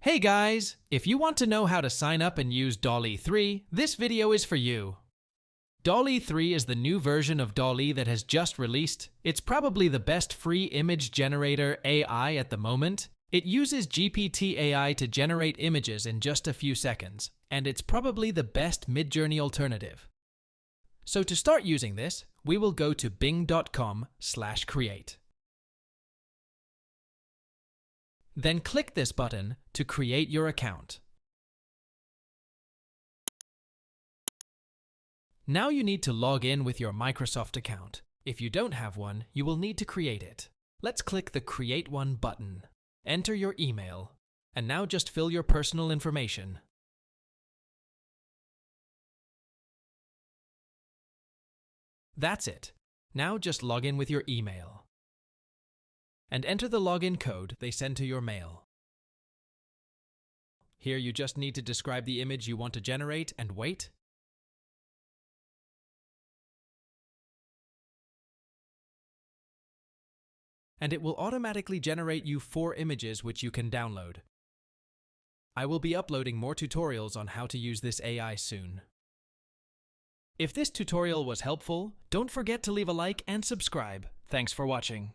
Hey guys! If you want to know how to sign up and use DALL-E 3, this video is for you. DALL-E 3 is the new version of DALL-E that has just released. It's probably the best free image generator AI at the moment. It uses GPT AI to generate images in just a few seconds, and it's probably the best MIDJOURNEY alternative. So to start using this, we will go to bing.com/create. Then click this button to create your account. Now you need to log in with your Microsoft account. If you don't have one, you will need to create it. Let's click the Create One button. Enter your email, and now just fill your personal information. That's it. Now just log in with your email and enter the login code they send to your mail. Here you just need to describe the image you want to generate and wait. And it will automatically generate you 4 images which you can download. I will be uploading more tutorials on how to use this AI soon. If this tutorial was helpful, don't forget to leave a like and subscribe. Thanks for watching.